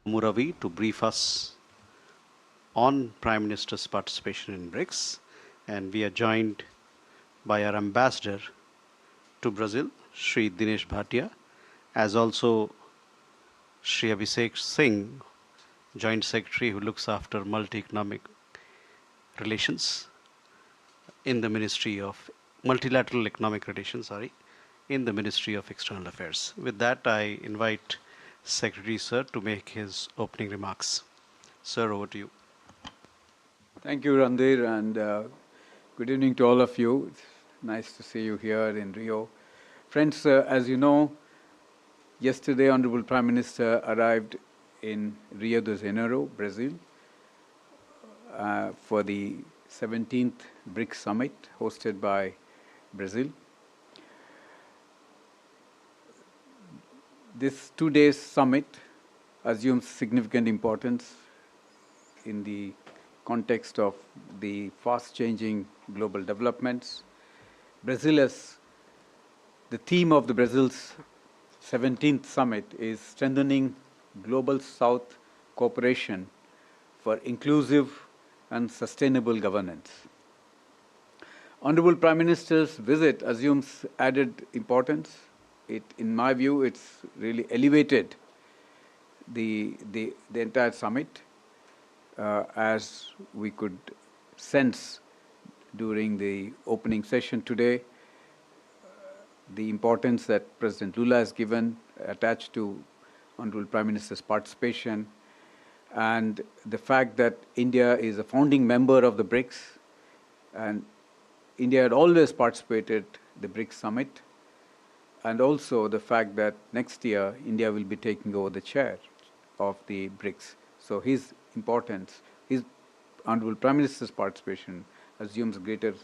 Muravi to brief us on Prime Minister's participation in BRICS. And we are joined by our ambassador to Brazil, Sri Dinesh Bhatia, as also Sri Abhishek Singh, Joint Secretary who looks after multi-economic relations in the Ministry of Multilateral Economic Relations, in the Ministry of External Affairs. With that, I invite Secretary Sir to make his opening remarks. Sir, over to you. Thank you, Randir, and good evening to all of you. It's nice to see you here in Rio. Friends, as you know, yesterday Honorable Prime Minister arrived in Rio de Janeiro, Brazil, for the 17th BRICS Summit hosted by Brazil. This 2-day summit assumes significant importance in the context of the fast-changing global developments. The theme of the Brazil's 17th summit is strengthening global South cooperation for inclusive and sustainable governance. Honorable Prime Minister's visit assumes added importance. In my view, it's really elevated the entire summit, as we could sense during the opening session today. The importance that President Lula has given attached to Honorable Prime Minister's participation, and the fact that India is a founding member of the BRICS, and India had always participated in the BRICS summit, and also the fact that next year India will be taking over the chair of the BRICS. So his importance, his Honorable Prime Minister's participation assumes greater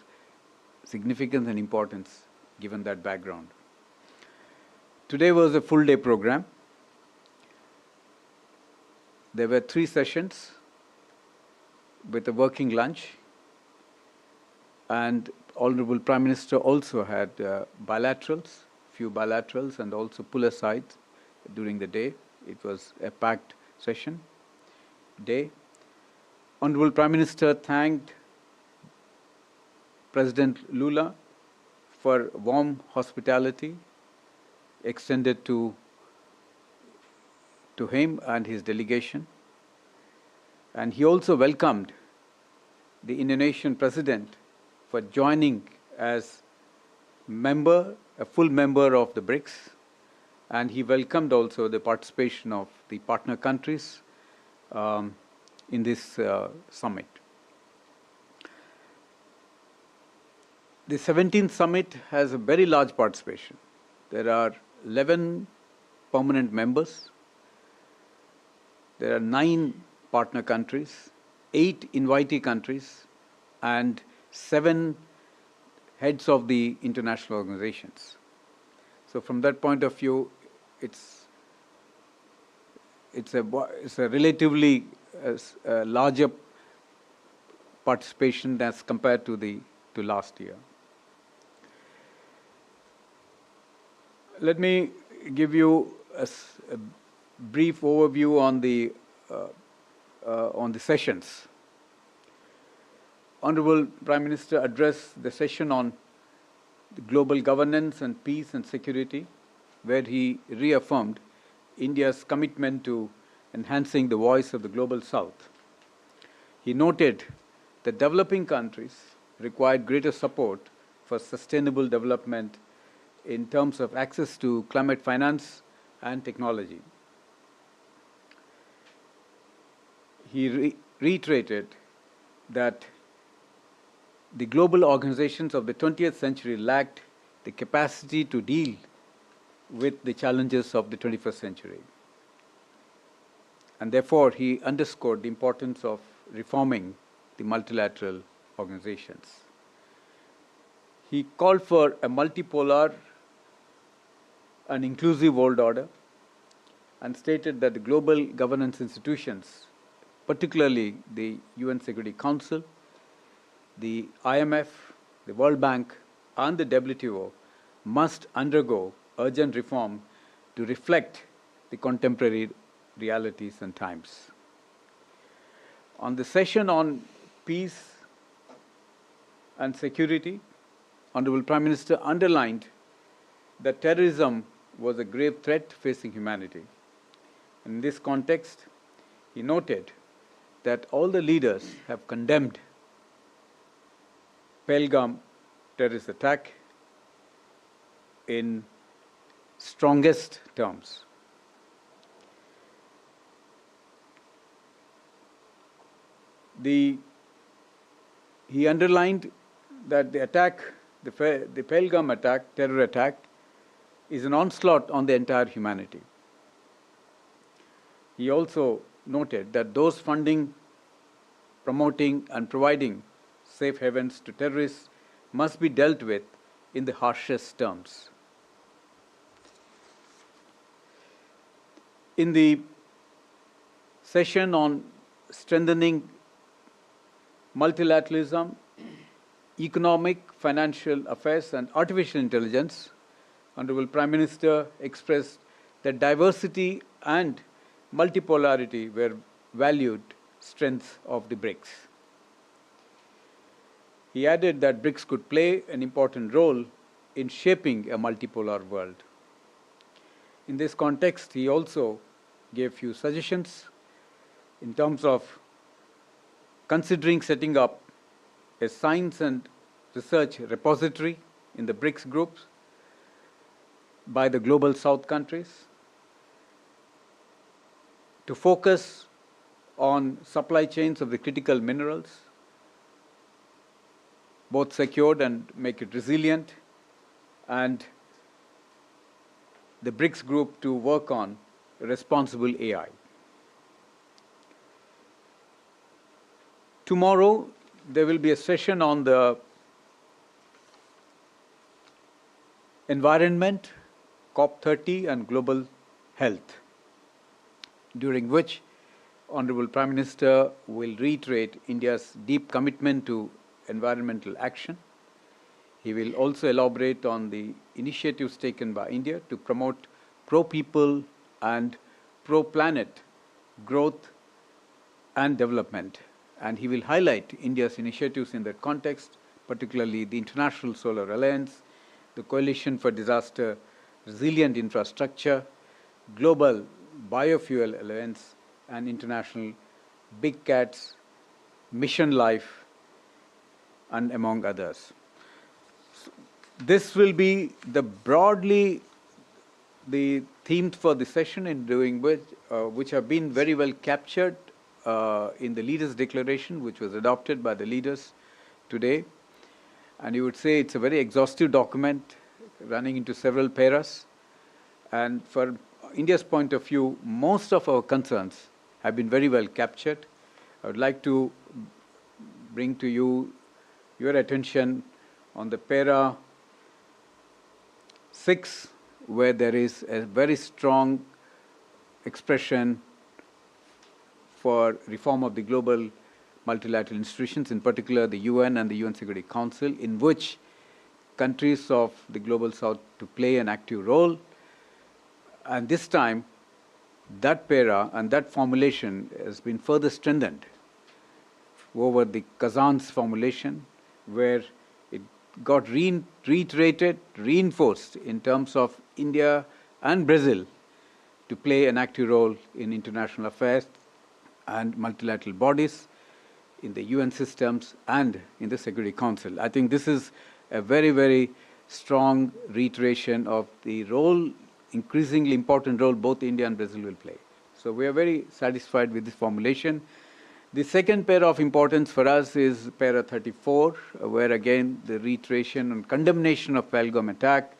significance and importance given that background. Today was a full-day program. There were 3 sessions with a working lunch, and Honorable Prime Minister also had few bilaterals, and also pull-asides during the day. It was a packed session day. Honorable Prime Minister thanked President Lula for warm hospitality extended to him and his delegation. And he also welcomed the Indonesian President for joining as a full member of the BRICS, and he welcomed also the participation of the partner countries in this summit. The 17th summit has a very large participation. There are 11 permanent members. There are 9 partner countries, 8 invitee countries, and 7 heads of the international organizations. So from that point of view, it's a relatively larger participation as compared to last year. Let me give you a brief overview on the sessions. Honorable Prime Minister addressed the session on the global governance and peace and security, where he reaffirmed India's commitment to enhancing the voice of the global South. He noted that developing countries required greater support for sustainable development in terms of access to climate finance and technology. He reiterated that the global organizations of the 20th century lacked the capacity to deal with the challenges of the 21st century. And therefore, he underscored the importance of reforming the multilateral organizations. He called for a multipolar and inclusive world order, and stated that the global governance institutions, particularly the UN Security Council, the IMF, the World Bank, and the WTO, must undergo urgent reform to reflect the contemporary realities and times. On the session on peace and security, Honorable Prime Minister underlined that terrorism was a grave threat facing humanity. In this context, he noted that all the leaders have condemned Pahalgam terrorist attack in strongest terms. He underlined that the attack, the Pahalgam attack, terror attack, is an onslaught on the entire humanity. He also noted that those funding, promoting, and providing safe havens to terrorists must be dealt with in the harshest terms. In the session on strengthening multilateralism, economic, financial affairs, and artificial intelligence, Honorable Prime Minister expressed that diversity and multipolarity were valued strengths of the BRICS. He added that BRICS could play an important role in shaping a multipolar world. In this context, he also gave few suggestions in terms of considering setting up a science and research repository in the BRICS groups by the Global South countries to focus on supply chains of the critical minerals, both secured and make it resilient, and the BRICS group to work on responsible AI. Tomorrow, there will be a session on the environment, COP30, and global health, during which Honorable Prime Minister will reiterate India's deep commitment to environmental action. He will also elaborate on the initiatives taken by India to promote pro-people and pro-planet growth and development. And he will highlight India's initiatives in that context, particularly the International Solar Alliance, the Coalition for Disaster Resilient Infrastructure, Global Biofuel Alliance, and International Big Cats, Mission Life, and among others. So this will be broadly the themes for the session, in doing which have been very well captured in the Leaders' Declaration, which was adopted by the leaders today. And you would say it's a very exhaustive document running into several paras. And for India's point of view, most of our concerns have been very well captured. I would like to bring to you your attention on the para 6, where there is a very strong expression for reform of the global multilateral institutions, in particular the UN and the UN Security Council, in which countries of the Global South to play an active role. And this time, that para and that formulation has been further strengthened over the Kazan's formulation, where it got reiterated, reinforced in terms of India and Brazil to play an active role in international affairs and multilateral bodies, in the UN systems, and in the Security Council. I think this is a very, very strong reiteration of the role, increasingly important role, both India and Brazil will play. So we are very satisfied with this formulation. The second para of importance for us is para 34, where again the reiteration and condemnation of Pahalgam attack.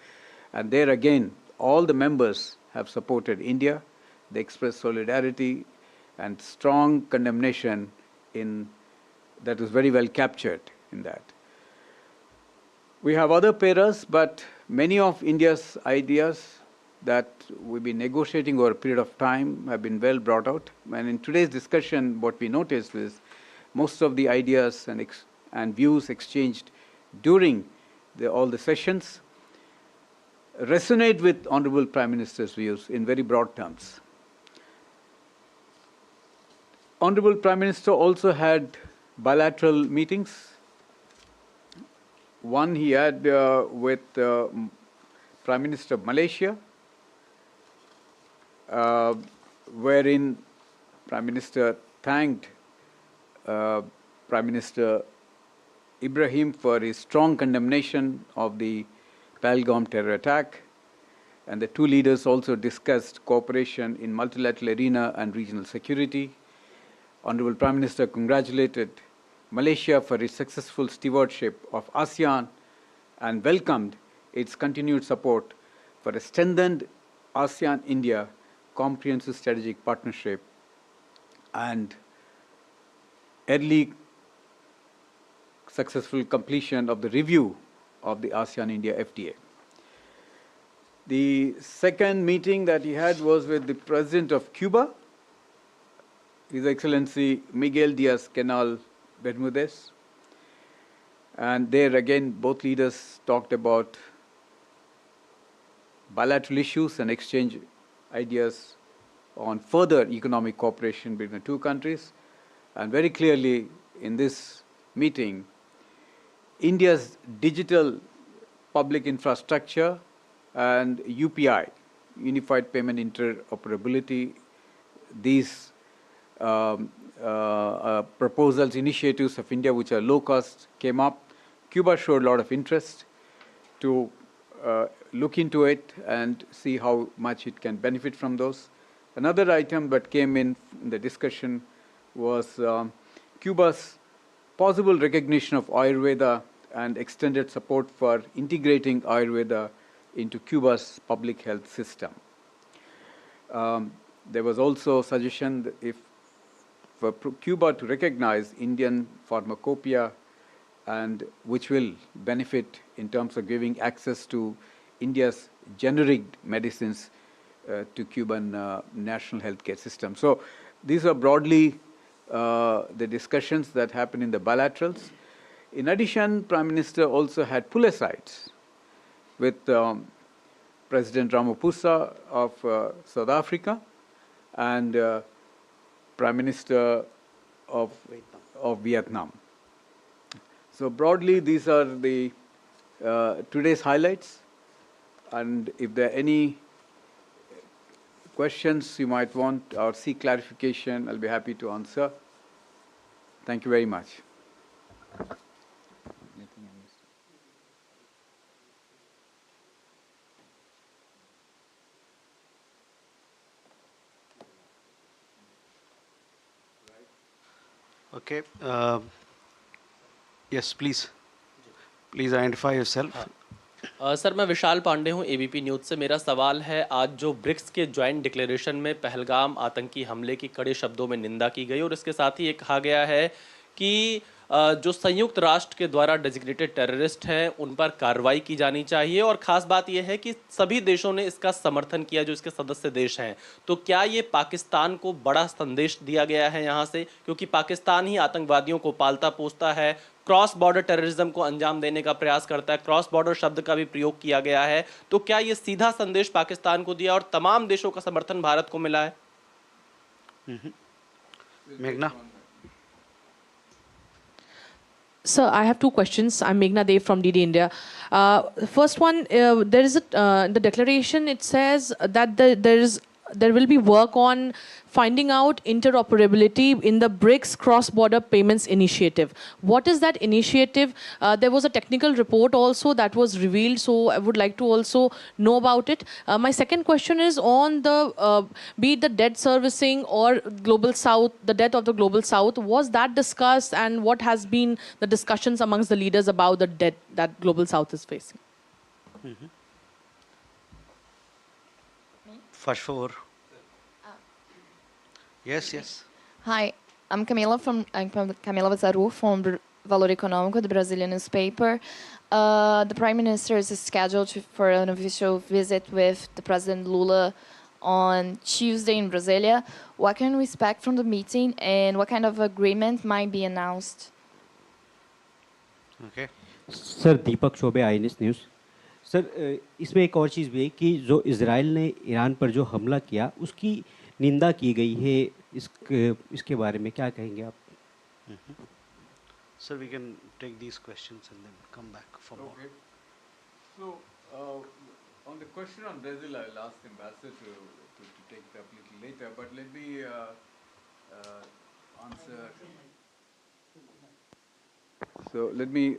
And there again, all the members have supported India. They expressed solidarity and strong condemnation that was very well captured in that. We have other paras, but many of India's ideas that we've been negotiating over a period of time have been well brought out. And in today's discussion, what we noticed was most of the ideas and views exchanged during all the sessions resonate with Honorable Prime Minister's views in very broad terms. Honorable Prime Minister also had bilateral meetings. One he had with Prime Minister of Malaysia, wherein Prime Minister thanked Prime Minister Ibrahim for his strong condemnation of the Pahalgam terror attack. And the two leaders also discussed cooperation in multilateral arena and regional security. Honorable Prime Minister congratulated Malaysia for its successful stewardship of ASEAN and welcomed its continued support for a strengthened ASEAN-India comprehensive strategic partnership and early successful completion of the review of the ASEAN-India FTA. The second meeting that he had was with the President of Cuba, His Excellency Miguel Diaz-Canel Bermudez. And there again, both leaders talked about bilateral issues and exchange ideas on further economic cooperation between the two countries. And very clearly in this meeting, India's digital public infrastructure and UPI, Unified Payment Interoperability, these proposals, initiatives of India which are low cost came up. Cuba showed a lot of interest to look into it and see how much it can benefit from those. Another item that came in the discussion was Cuba's possible recognition of Ayurveda and extended support for integrating Ayurveda into Cuba's public health system. There was also a suggestion that if for Cuba to recognize Indian pharmacopoeia, and which will benefit in terms of giving access to India's generic medicines to Cuban national healthcare system. So these are broadly the discussions that happen in the bilaterals. In addition, Prime Minister also had pull-asides with President Ramaphosa of South Africa and Prime Minister of Vietnam. So broadly, these are the today's highlights. And if there are any questions you might want or seek clarification, I'll be happy to answer. Thank you very much. Okay. Yes, please. Please identify yourself. Sir मैं विशाल पांडे हूं ABP news से। मेरा सवाल है, आज जो BRICS के joint declaration में पहलगाम आतंकी हमले की कड़े शब्दों में निंदा की गई और इसके साथ ही ये कहा गया है कि जो संयुक्त राष्ट्र के द्वारा डेजिग्नेटेड टेररिस्ट हैं उन पर कार्रवाई की जानी चाहिए और ख़ास बात यह है कि सभी देशों ने इसका समर्थन किया जो इसके सदस्य देश हैं। तो क्या ये पाकिस्तान को बड़ा संदेश दिया गया है यहाँ से, क्योंकि पाकिस्तान ही आतंकवादियों को पालता पोसता है, क्रॉस बॉर्डर टेररिज्म को अंजाम देने का प्रयास करता है, क्रॉस बॉर्डर शब्द का भी प्रयोग किया गया है। तो क्या ये सीधा संदेश पाकिस्तान को दिया और तमाम देशों का समर्थन भारत को मिला है? Meghna. Sir, I have two questions. I'm Meghna Dev from DD India. First one, there is the declaration. It says that there will be work on finding out interoperability in the BRICS cross-border payments initiative. What is that initiative? There was a technical report also that was revealed, so I would like to also know about it. My second question is on the, be it the debt servicing or Global South, the debt of the Global South, was that discussed, and what has been the discussions amongst the leaders about the debt that Global South is facing? Faz favor. Yes. Hi, I'm Camila Vazaru from Valor Econômico, the Brazilian newspaper. The Prime Minister is scheduled for an official visit with the President Lula on Tuesday in Brasilia. What can we expect from the meeting, and what kind of agreement might be announced? Okay. Sir Deepak Choubey INS news. Sir इसमें एक और चीज़ भी है कि जो Israel ने Iran पर जो हमला किया उसकी निंदा की गई है, इसके बारे में क्या कहेंगे आप? Sir, we can take these questions and then come back for more. Okay. So, on the question on Brazil, I'll ask the ambassador to take it up a little later, but let me answer. So, let me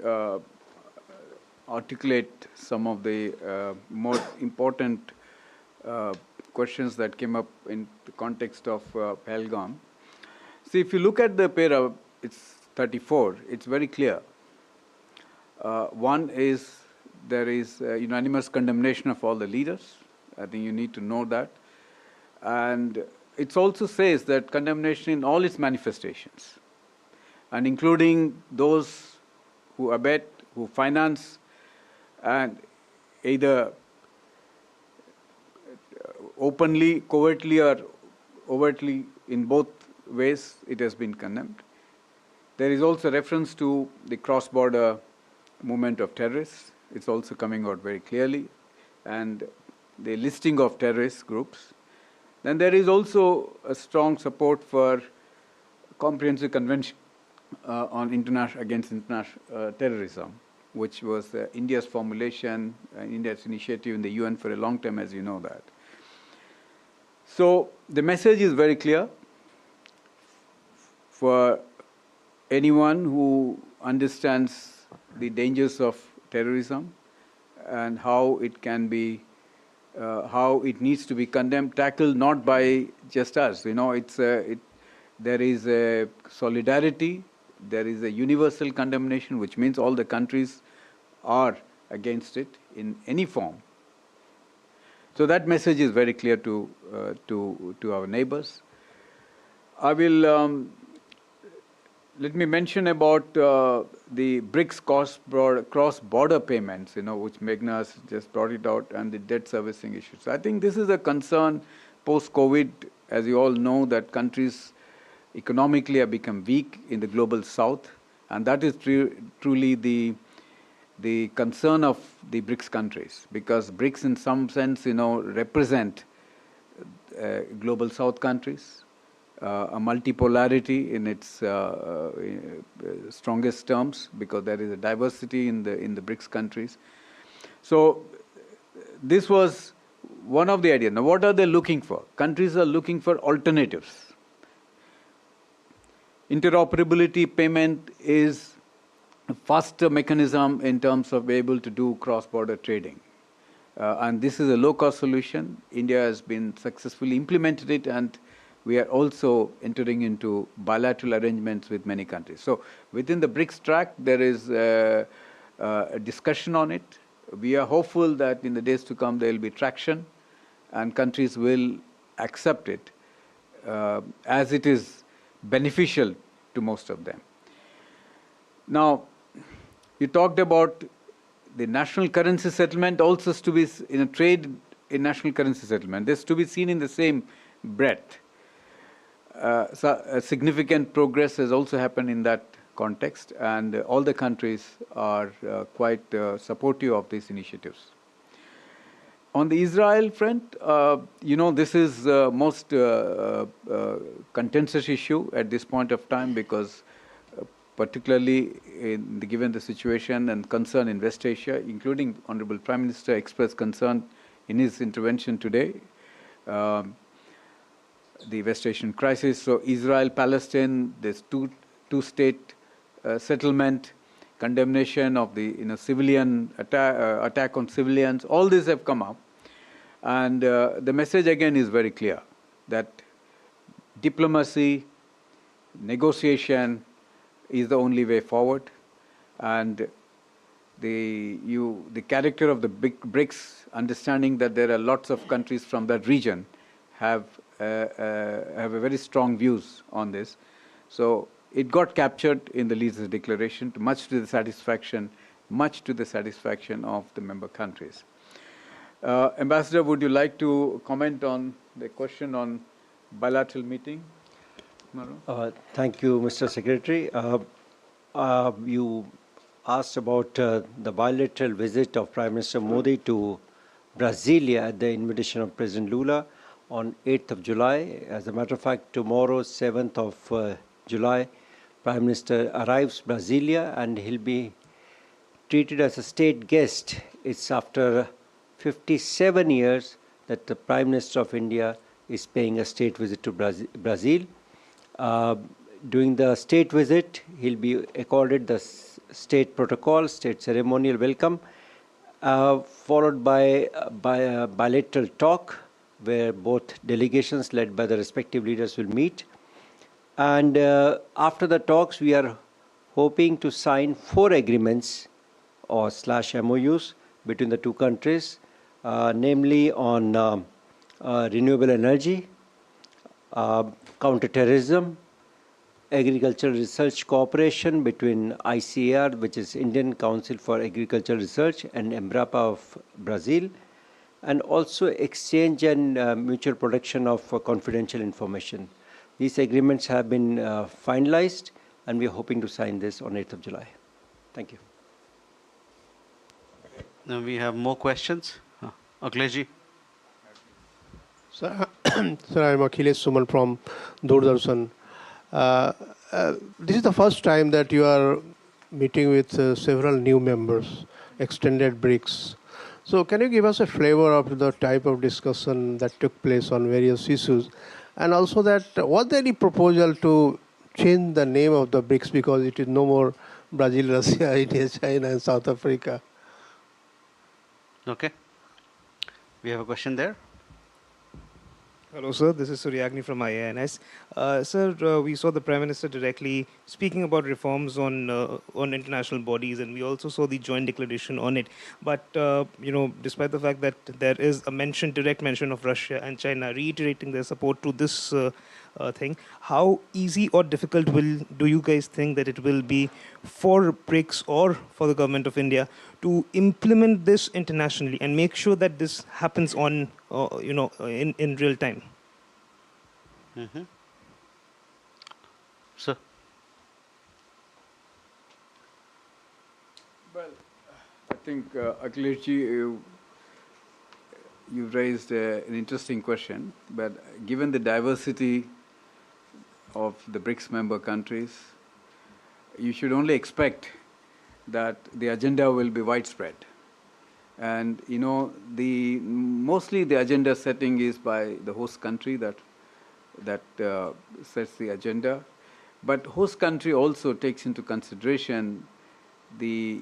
articulate some of the more important questions that came up in the context of Pahalgam. See, if you look at the para, it's 34, it's very clear. One is there is unanimous condemnation of all the leaders. I think you need to know that. And it also says that condemnation in all its manifestations, and including those who abet, who finance, and either openly, covertly, or overtly, in both ways, it has been condemned. There is also reference to the cross-border movement of terrorists. It's also coming out very clearly, and the listing of terrorist groups. Then there is also a strong support for comprehensive convention on against international terrorism, which was India's formulation, India's initiative in the UN for a long time, as you know that. So the message is very clear for anyone who understands the dangers of terrorism and how it can be, how it needs to be condemned, tackled not by just us. You know, there is a solidarity, there is a universal condemnation, which means all the countries are against it in any form. So that message is very clear to our neighbors. I will let me mention about the BRICS cross-border payments, which Meghna has just brought it out, and the debt servicing issues. So I think this is a concern post-COVID. As you all know, that countries economically have become weak in the global south, and that is truly the concern of the BRICS countries, because BRICS in some sense, represent global south countries, a multipolarity in its strongest terms, because there is a diversity in the BRICS countries. So this was one of the ideas. Now, what are they looking for? Countries are looking for alternatives. Interoperability payment is a faster mechanism in terms of being able to do cross-border trading. And this is a low-cost solution. India has been successfully implemented it, and we are also entering into bilateral arrangements with many countries. So within the BRICS track, there is a discussion on it. We are hopeful that in the days to come, there will be traction, and countries will accept it as it is beneficial to most of them. Now, you talked about the national currency settlement also is to be in a trade in national currency settlement. This is to be seen in the same breadth. So a significant progress has also happened in that context, and all the countries are quite supportive of these initiatives. On the Israel front, this is the most contentious issue at this point of time, because particularly given the situation and concern in West Asia, including Honorable Prime Minister expressed concern in his intervention today, the West Asian crisis. So Israel-Palestine, this two-state settlement, condemnation of the civilian attack on civilians, all these have come up. And the message again is very clear, that diplomacy, negotiation is the only way forward. And the character of the BRICS, understanding that there are lots of countries from that region, have a very strong views on this. So it got captured in the leaders' declaration, much to the satisfaction of the member countries. Ambassador, would you like to comment on the question on bilateral meeting? Thank you, Mr. Secretary. You asked about the bilateral visit of Prime Minister Modi to Brasilia at the invitation of President Lula. on 8th of July. As a matter of fact, tomorrow, 7th of July, Prime Minister arrives Brasilia, and he'll be treated as a state guest. It's after 57 years that the Prime Minister of India is paying a state visit to Brazil. During the state visit, he'll be accorded the state protocol, state ceremonial welcome, followed by a bilateral talk where both delegations led by the respective leaders will meet. And after the talks, we are hoping to sign 4 agreements or /MOUs between the two countries, namely on renewable energy, counterterrorism, agricultural research cooperation between ICAR, which is Indian Council for Agricultural Research, and Embrapa of Brazil, and also exchange and mutual protection of confidential information. These agreements have been finalized, and we are hoping to sign this on 8th of July. Thank you. Now we have more questions. Akhilesh. Sir, sir, I'm Akhilesh Suman from Doordarshan. This is the first time that you are meeting with several new members, extended BRICS. So can you give us a flavor of the type of discussion that took place on various issues? And also that, was there any proposal to change the name of the BRICS because it is no more Brazil, Russia, India, China, and South Africa? Okay. We have a question there. Hello, sir. This is Suryagni from IANS. Sir, we saw the Prime Minister directly speaking about reforms on international bodies, and we also saw the joint declaration on it. But despite the fact that there is a direct mention of Russia and China reiterating their support to this thing, how easy or difficult do you guys think that it will be for BRICS or for the government of India to implement this internationally and make sure that this happens on in real time? Mm-hmm. Sir. Well, I think Akhilesh ji, you raised an interesting question, but given the diversity of the BRICS member countries, you should only expect that the agenda will be widespread. And mostly the agenda setting is by the host country that sets the agenda. But host country also takes into consideration the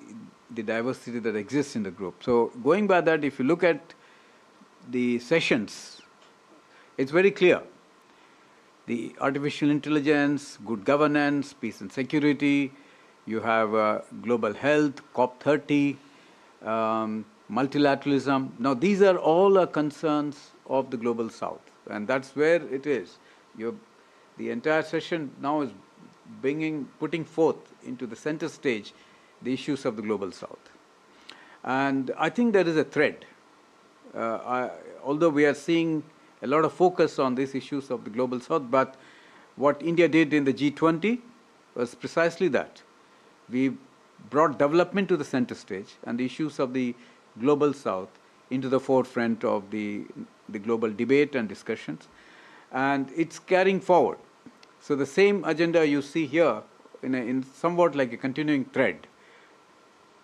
diversity that exists in the group. So going by that, if you look at the sessions, it's very clear. The artificial intelligence, good governance, peace and security, you have global health, COP30, multilateralism. Now, these are all concerns of the Global South, and that's where it is. The entire session now is putting forth into the center stage the issues of the Global South. And I think there is a thread. Although we are seeing a lot of focus on these issues of the Global South, but what India did in the G20 was precisely that. We brought development to the center stage and the issues of the Global South into the forefront of the global debate and discussions. And it's carrying forward. So the same agenda you see here in somewhat like a continuing thread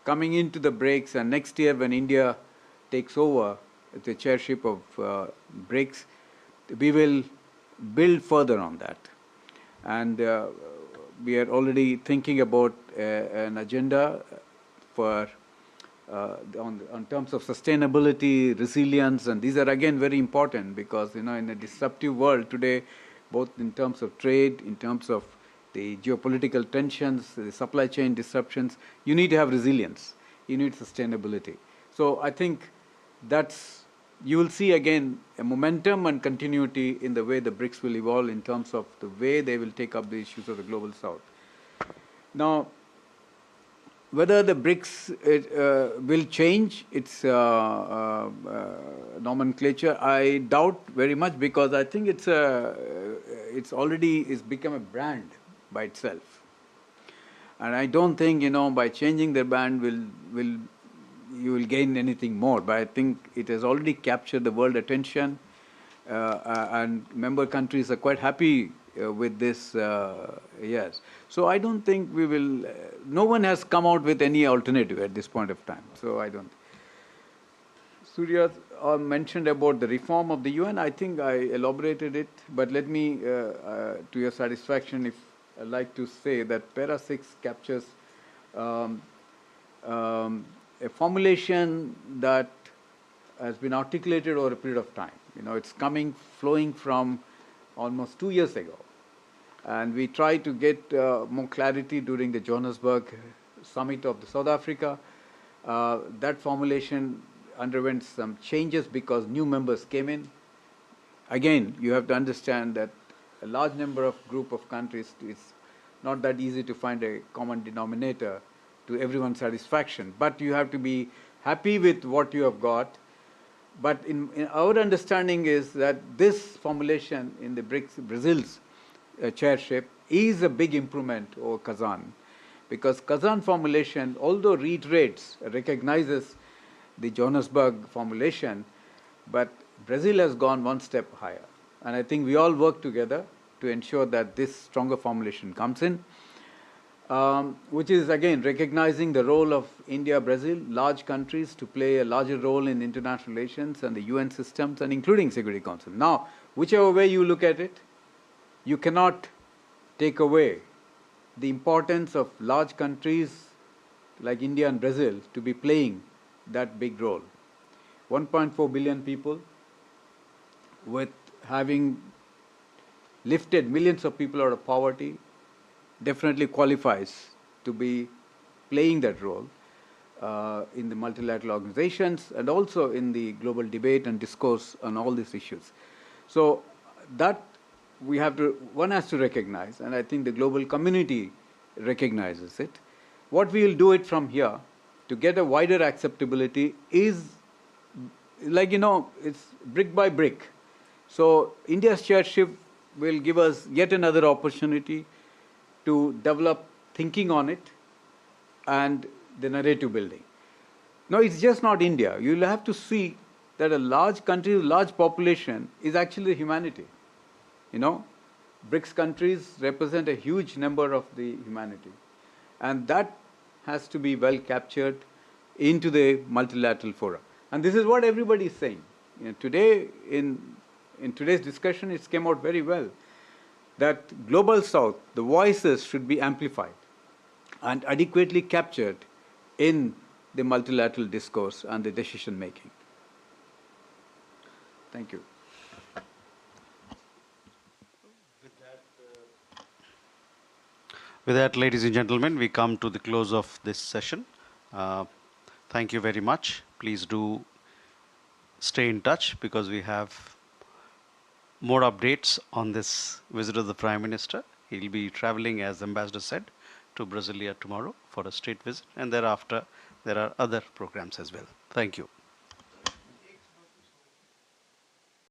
coming into the BRICS, and next year when India takes over the chairship of BRICS, we will build further on that. And we are already thinking about an agenda for on terms of sustainability, resilience, and these are again very important because in a disruptive world today, both in terms of trade, in terms of the geopolitical tensions, the supply chain disruptions, you need to have resilience, you need sustainability. So I think you will see again a momentum and continuity in the way the BRICS will evolve in terms of the way they will take up the issues of the Global South. Now, whether the BRICS will change its nomenclature, I doubt very much because I think it's become a brand by itself, and I don't think by changing the brand you will gain anything more. But I think it has already captured the world attention. and member countries are quite happy with this, yes. So I don't think we will, no one has come out with any alternative at this point of time. So I don't. Surya mentioned about the reform of the UN. I think I elaborated it, but let me, to your satisfaction, if I'd like to say that Para 6 captures a formulation that has been articulated over a period of time. You know, it's flowing from almost 2 years ago. And we tried to get more clarity during the Johannesburg summit of the South Africa. That formulation underwent some changes because new members came in. Again, you have to understand that a large number of group of countries, it's not that easy to find a common denominator to everyone's satisfaction. But you have to be happy with what you have got. But in our understanding is that this formulation in the BRICS, Brazil's chairship is a big improvement over Kazan. Because Kazan formulation, although reiterates, recognizes the Johannesburg formulation, but Brazil has gone one step higher. And I think we all work together to ensure that this stronger formulation comes in, which is again recognizing the role of India, Brazil, large countries to play a larger role in international relations and the UN systems and including Security Council. Now, whichever way you look at it, you cannot take away the importance of large countries like India and Brazil to be playing that big role. 1.4 billion people with having lifted millions of people out of poverty definitely qualifies to be playing that role in the multilateral organizations and also in the global debate and discourse on all these issues. So that one has to recognize, and I think the global community recognizes it. What we will do it from here to get a wider acceptability is like, it's brick by brick. So India's chairship will give us yet another opportunity to develop thinking on it and the narrative building. Now, it's just not India. You'll have to see that a large country, a large population is actually humanity. BRICS countries represent a huge number of the humanity. And that has to be well captured into the multilateral fora. And this is what everybody is saying. Today, in today's discussion, it came out very well that Global South, the voices should be amplified and adequately captured in the multilateral discourse and the decision making. Thank you. With that, ladies and gentlemen, we come to the close of this session. Thank you very much. Please do stay in touch because we have more updates on this visit of the Prime Minister. He'll be traveling, as Ambassador said, to Brasilia tomorrow for a state visit, and thereafter there are other programs as well. Thank you.